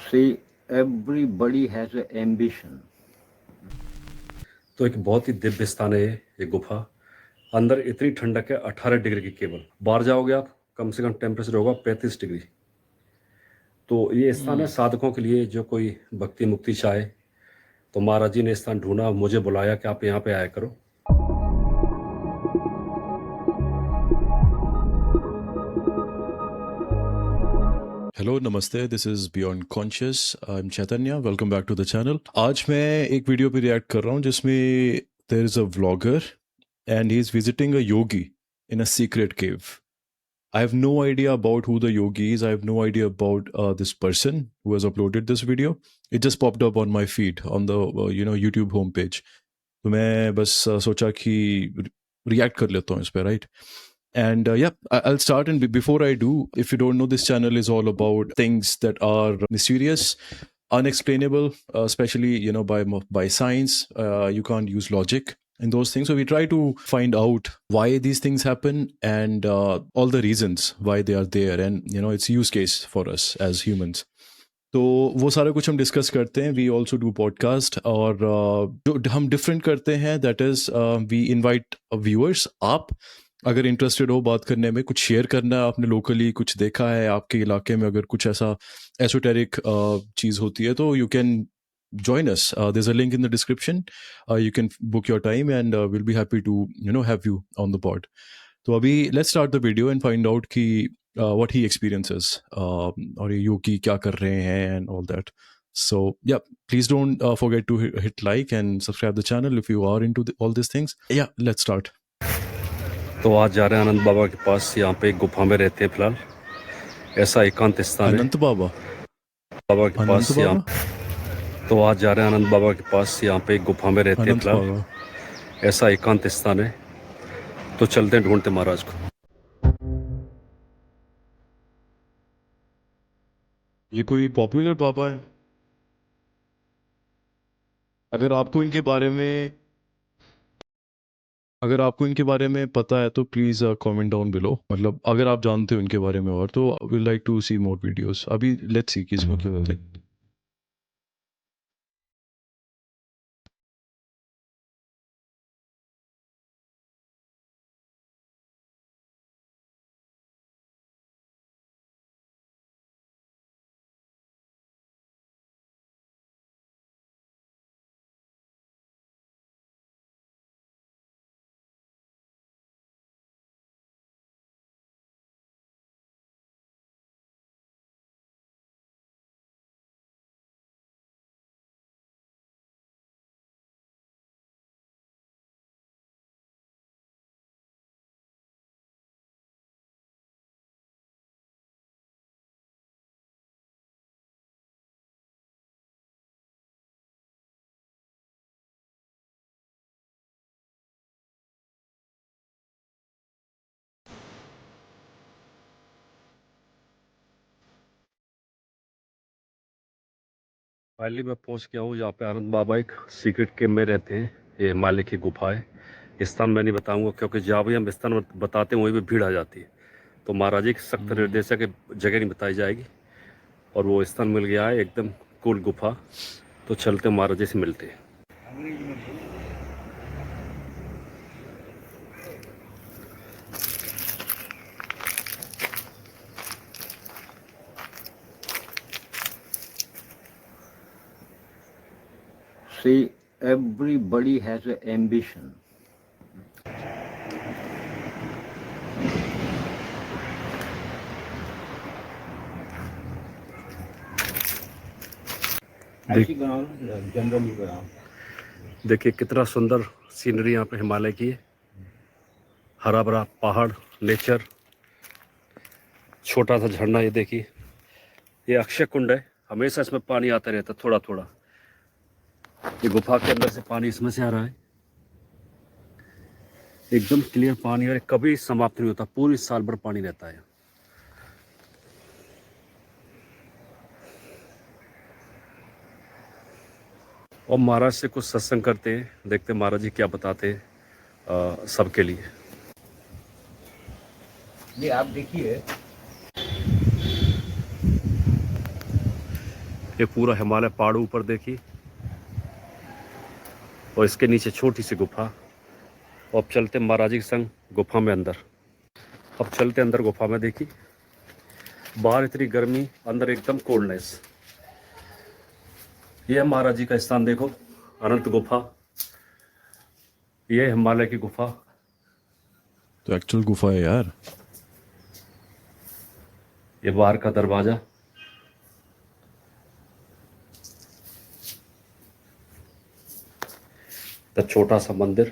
See, everybody has an ambition. तो एक बहुत ही दिव्य स्थान है ये गुफा। अंदर इतनी ठंडक है 18 डिग्री की केवल। बाहर जाओगे आप कम से कम टेम्परेचर होगा 35 डिग्री। तो ये स्थान है साधकों के लिए, जो कोई भक्ति मुक्ति चाहे। तो महाराज जी ने स्थान ढूंढा, मुझे बुलाया कि आप यहाँ पे आया करो। हेलो नमस्ते, this is beyond conscious. I am Chaitanya, welcome back to the channel. आज मैं एक वीडियो पे रिएक्ट कर रहा हूँ जिसमें there is a vlogger and he is visiting a yogi in a secret cave. I have no idea about who the yogi is. I have no idea about this person who has uploaded this video. It just popped up on my feed on the YouTube homepage. तो मैं बस सोचा कि react कर लेता हूँ इस पे, right? And yeah, I'll start. And before I do, if you don't know, this channel is all about things that are mysterious, unexplainable, especially by science. You can't use logic in those things. So we try to find out why these things happen and all the reasons why they are there. And it's use case for us as humans. तो वो सारा कुछ हम discuss करते हैं. We also do podcast, और जो हम डिफरेंट करते हैं that is we invite viewers. आप अगर इंटरेस्टेड हो बात करने में, कुछ शेयर करना है, आपने लोकली कुछ देखा है आपके इलाके में, अगर कुछ ऐसा एसोटेरिक चीज़ होती है, तो you can join us. There's a link in the description. You can book your time and we'll be happy to have you on the pod. तो अभी let's start the video and find out कि what he experiences, और ये योगी क्या कर रहे हैं and all that. So yeah, please don't forget to hit like and subscribe the channel if you are into all these things. Yeah, let's start. तो आज जा रहे हैं आनंद बाबा के पास। यहाँ पे एक गुफा में रहते हैं फिलहाल। ऐसा एकांत स्थान है अनंत बाबा बाबा के अनंत पास। बाबा यहाँ तो आज जा रहे हैं आनंद बाबा के पास। यहाँ पे एक गुफा में रहते हैं अनंत फिलहाल। बाबा ऐसा एकांत स्थान है, तो चलते हैं ढूंढते महाराज को। ये कोई पॉपुलर बाबा है? अगर आपको इनके बारे में अगर आपको इनके बारे में पता है तो प्लीज़ कमेंट डाउन बिलो. मतलब अगर आप जानते हो इनके बारे में और, तो we like to see more videos. अभी लेट्स सी किसमें क्या होता है. फाइनली मैं पहुंच गया हूँ जहाँ पे आनंद बाबा एक सीक्रेट केव में रहते हैं। ये हिमालय की गुफा है। स्थान मैं नहीं बताऊंगा क्योंकि जहाँ भी हम स्थान बताते हैं वहीं भी भीड़ आ जाती है। तो महाराज जी की सख्त निर्देश है कि जगह नहीं बताई जाएगी। और वो स्थान मिल गया है, एकदम कूल गुफा। तो चलते महाराज जी से मिलते हैं। See, everybody has an ambition. देखिए कितना सुंदर सीनरी यहाँ पे हिमालय की है। हरा भरा पहाड़, नेचर, छोटा सा झरना। ये देखिए, ये अक्षय कुंड है। हमेशा इसमें पानी आता रहता है, थोड़ा थोड़ा। ये गुफा के अंदर से पानी इसमें से आ रहा है। एकदम क्लियर पानी है, कभी समाप्त नहीं होता। पूरी साल भर पानी रहता है। और महाराज से कुछ सत्संग करते हैं, देखते हैं महाराज जी क्या बताते हैं सबके लिए। ये आप देखिए, ये पूरा हिमालय पहाड़ ऊपर देखिए, और इसके नीचे छोटी सी गुफा। और अब चलते महाराज जी के संग गुफा में अंदर। अब चलते अंदर गुफा में। देखिए बाहर इतनी गर्मी, अंदर एकदम कोल्डनेस। ये है महाराज जी का स्थान, देखो अनंत गुफा। ये है हिमालय की गुफा। तो एक्चुअल गुफा है यार। ये बाहर का दरवाजा। तो छोटा सा मंदिर,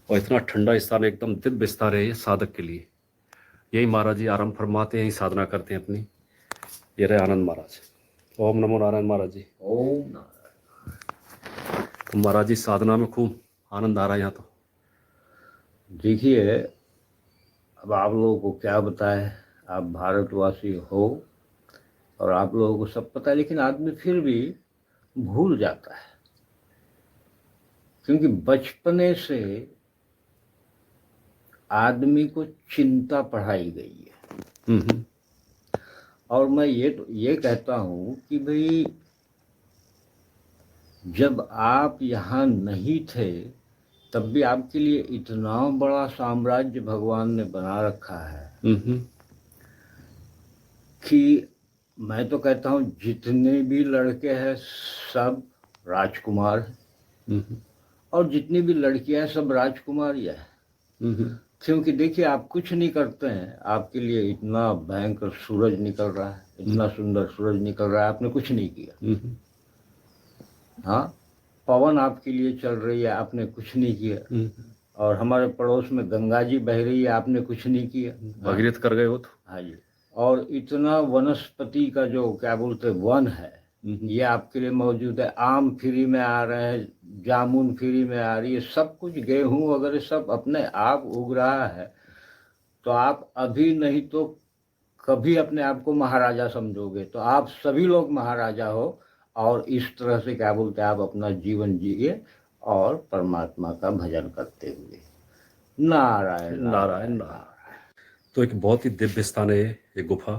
और इतना ठंडा स्थान, एकदम दिव्य स्थान है ये साधक के लिए। यही महाराज जी आराम फरमाते हैं, यही साधना करते हैं अपनी। ये रहे आनंद महाराज। ओम नमो नारायण महाराज जी। ओम तो महाराज जी साधना में खूब आनंद आ रहा है यहाँ तो। देखिए, अब आप लोगों को क्या बताएं, आप भारतवासी हो और आप लोगों को सब पता है, लेकिन आदमी फिर भी भूल जाता है, क्योंकि बचपने से आदमी को चिंता पढ़ाई गई है। और मैं ये कहता हूँ कि भाई, जब आप यहाँ नहीं थे तब भी आपके लिए इतना बड़ा साम्राज्य भगवान ने बना रखा है कि मैं तो कहता हूँ जितने भी लड़के हैं सब राजकुमार हैं, और जितनी भी लड़कियां हैं सब राजकुमारियां हैं। क्योंकि देखिए, आप कुछ नहीं करते हैं, आपके लिए इतना भयंकर सूरज निकल रहा है, इतना सुंदर सूरज निकल रहा है, आपने कुछ नहीं किया। हाँ, पवन आपके लिए चल रही है, आपने कुछ नहीं किया। और हमारे पड़ोस में गंगा जी बह रही है, आपने कुछ नहीं किया। भगीरथ कर गए हो तो। हाँ जी। और इतना वनस्पति का जो क्या बोलते वन है, ये आपके लिए मौजूद है। आम फ्री में आ रहे हैं, जामुन फ्री में आ रही है, सब कुछ, गेहूं वगैरह सब अपने आप उग रहा है। तो आप अभी नहीं तो कभी अपने आप को महाराजा समझोगे। तो आप सभी लोग महाराजा हो, और इस तरह से क्या बोलते हैं, आप अपना जीवन जिए और परमात्मा का भजन करते हुए। नारायण नारायण नारायण। तो एक बहुत ही दिव्य स्थान है ये गुफा।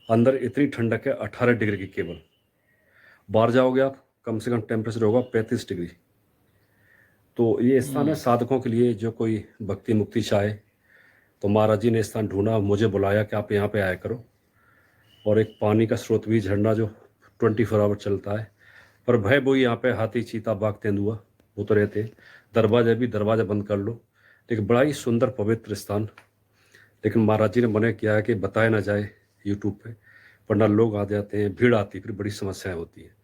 अंदर इतनी ठंडक है 18 डिग्री की केवल। बाहर जाओगे आप, कम से कम टेम्परेचर होगा 35 डिग्री। तो ये स्थान है साधकों के लिए, जो कोई भक्ति मुक्ति चाहे। तो महाराज जी ने स्थान ढूंढा, मुझे बुलाया कि आप यहाँ पे आया करो। और एक पानी का स्रोत भी, झरना जो 24 आवर चलता है। पर भय वो यहाँ पे हाथी, चीता, बाघ, तेंदुआ वो तो रहते। दरवाजा बंद कर लो। लेकिन बड़ा ही सुंदर पवित्र स्थान। लेकिन महाराज जी ने मना किया है कि बताया ना जाए यूट्यूब पे, वरना लोग आ जाते हैं, भीड़ आती है, फिर बड़ी समस्याएं होती है।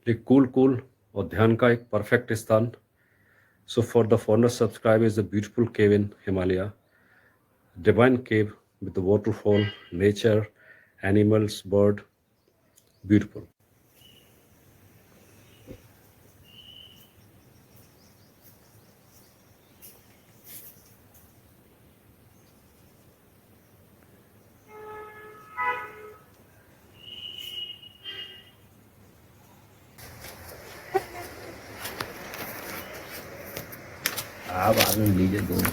लेकिन कूल और ध्यान का एक परफेक्ट स्थान। So for the foreigner subscribe is the beautiful cave in Himalaya, divine cave with the waterfall, nature, animals, bird, beautiful. आप आनंद लीजिए दोनों।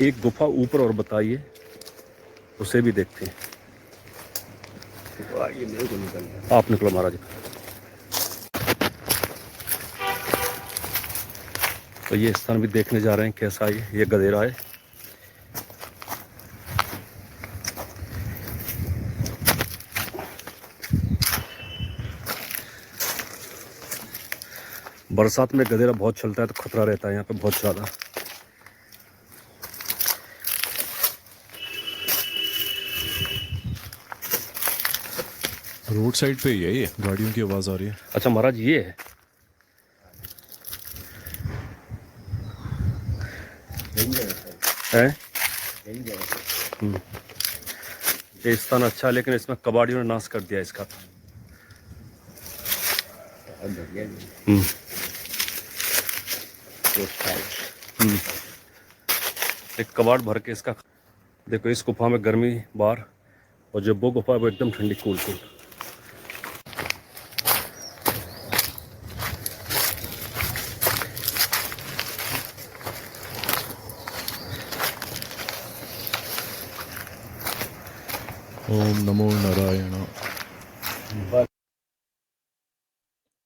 एक गुफा ऊपर और बताइए, उसे भी देखते हैं। तो आइए, मेरे को निकल गया। आप निकलो महाराज। तो ये स्थान भी देखने जा रहे हैं, कैसा है ये गधेरा है। बरसात में गधेरा बहुत चलता है, तो खतरा रहता है यहाँ पे बहुत ज़्यादा। रोड साइड पे ही है ये, गाड़ियों की आवाज आ रही है। अच्छा महाराज, ये है हैं? ये स्थान अच्छा है, लेकिन इसमें कबाड़ियों ने नाश कर दिया इसका। एक कबाड़ भर के इसका। देखो इस गुफा में गर्मी बाहर, और जो वो गुफा है वो एकदम ठंडी, कूल। ओम नमो नारायण।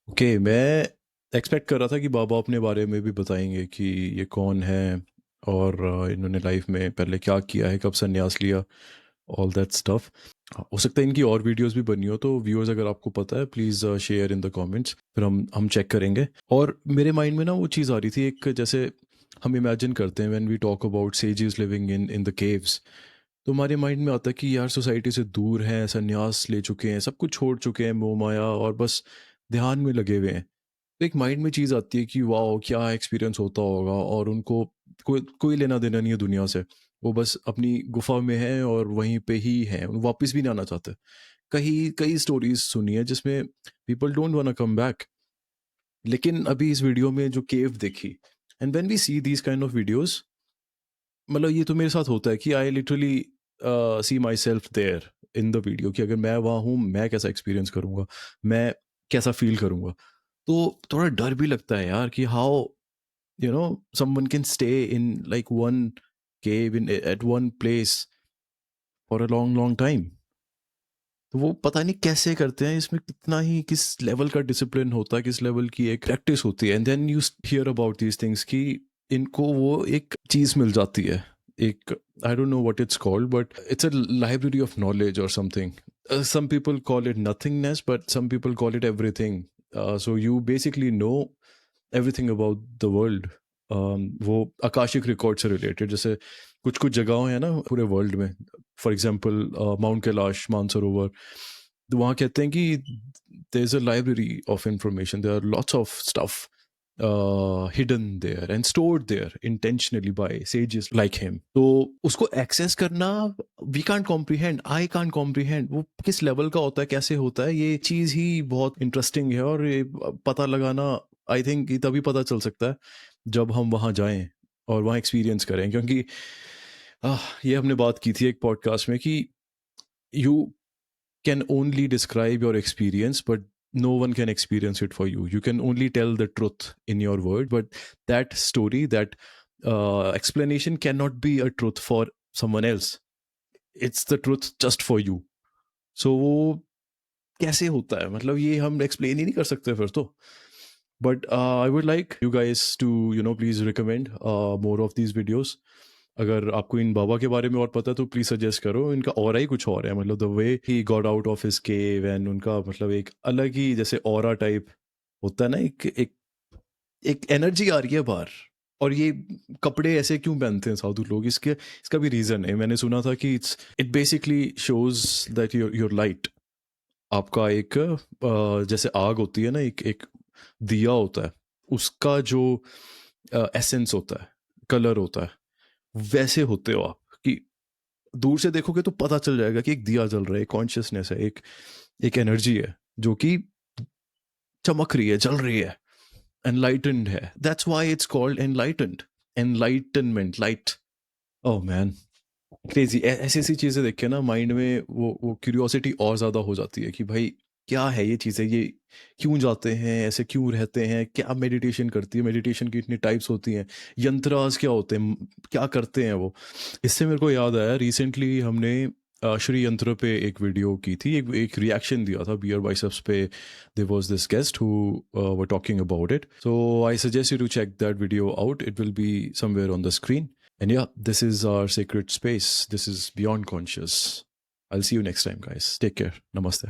ओके, मैं एक्सपेक्ट कर रहा था कि बाबा अपने बारे में भी बताएंगे कि ये कौन है और इन्होंने लाइफ में पहले क्या किया है, कब संन्यास लिया, ऑल दैट स्टफ। हो सकता है इनकी और वीडियोस भी बनी हो, तो व्यूअर्स अगर आपको पता है please share in the comments, फिर हम चेक करेंगे। और मेरे माइंड में ना वो चीज़ आ रही थी, एक जैसे हम इमेजिन करते हैं when we talk about sages living in the caves, तो हमारे माइंड में आता है कि यार सोसाइटी से दूर हैं, संन्यास ले चुके हैं, सब कुछ छोड़ चुके हैं, मोह माया, और बस ध्यान में लगे हुए हैं। तो एक माइंड में चीज़ आती है कि वाह क्या एक्सपीरियंस होता होगा, और उनको कोई कोई लेना देना नहीं है दुनिया से, वो बस अपनी गुफा में है और वहीं पे ही है, वो वापस भी नहीं आना चाहते। कई कई स्टोरीज सुनी है जिसमें people don't want come back, लेकिन अभी इस वीडियो में जो केव देखी, and when we see these kind of videos, मतलब ये तो मेरे साथ होता है कि I literally see myself there in the video, कि अगर मैं वहाँ हूँ मैं कैसा एक्सपीरियंस करूँगा, मैं कैसा फील करूँगा। तो थोड़ा डर भी लगता है यार कि how someone can stay in like one cave in at one place for a long time. तो वो पता नहीं कैसे करते हैं, इसमें कितना ही किस लेवल का डिसिप्लिन होता है, किस लेवल की एक प्रैक्टिस होती है, and then you hear about these things कि इनको वो एक चीज मिल जाती है, एक I don't know what it's called, but it's a library of knowledge और something. Some people call it nothingness, but some people call it everything. So you basically know everything about the world. वो Akashic record से related, जैसे कुछ कुछ जगह है ना पूरे वर्ल्ड में, for example mount Kailash, Mansarovar, तो वहाँ कहते हैं कि there is a library of information, there are lots of stuff hidden there and stored there intentionally by sages like him. तो उसको एक्सेस करना we can't comprehend, I can't comprehend वो किस लेवल का होता है, कैसे होता है, ये चीज ही बहुत इंटरेस्टिंग है। और ये पता लगाना आई थिंक तभी पता चल सकता है जब हम वहाँ जाएं और वहाँ एक्सपीरियंस करें, क्योंकि ये हमने बात की थी एक पॉडकास्ट में कि you can only describe your experience, but no one can experience it for you. You can only tell the truth in your word, but that story, that explanation cannot be a truth for someone else. It's the truth just for you. So वो कैसे होता है, मतलब ये हम explain ही नहीं कर सकते फिर तो। But I would like you guys to please recommend more of these videos. अगर आपको इन बाबा के बारे में और पता है तो प्लीज सजेस्ट करो। इनका ऑरा ही कुछ और है, मतलब the way he got out of his cave, and उनका मतलब एक अलग ही जैसे ऑरा टाइप होता है ना, एक एक एक एनर्जी आ रही है बाहर। और ये कपड़े ऐसे क्यों पहनते हैं साधु लोग, इसका भी रीजन है। मैंने सुना था कि it basically shows that your light, आपका एक जैसे आग होती है ना, एक एक दिया होता है, उसका जो एसेंस होता है, कलर होता है, वैसे होते हो आप, कि दूर से देखोगे तो पता चल जाएगा कि एक दिया जल रहा है, एक कॉन्शियसनेस है, एक एक एनर्जी है जो कि चमक रही है, जल रही है, एनलाइटेंड है। That's why it's called enlightened, enlightenment, light. Oh man, crazy. ऐसी ऐसी चीजें देख के ना माइंड में वो क्यूरियोसिटी और ज्यादा हो जाती है कि भाई क्या है ये चीजें, ये क्यों जाते हैं, ऐसे क्यों रहते हैं, क्या मेडिटेशन करती है, मेडिटेशन की इतनी टाइप्स होती हैं, यंत्रास क्या होते हैं, क्या करते हैं वो। इससे मेरे को याद आया, रिसेंटली हमने श्री यंत्र पे एक वीडियो की थी, एक रिएक्शन दिया था बियर बाइसेप्स पे। There was this guest who were talking about it, so I suggest you to check that video out, it will be somewhere on the screen. And yeah, this is our sacred space. This is Beyond Conscious. I'll see you next time, guys. Take care. Namaste.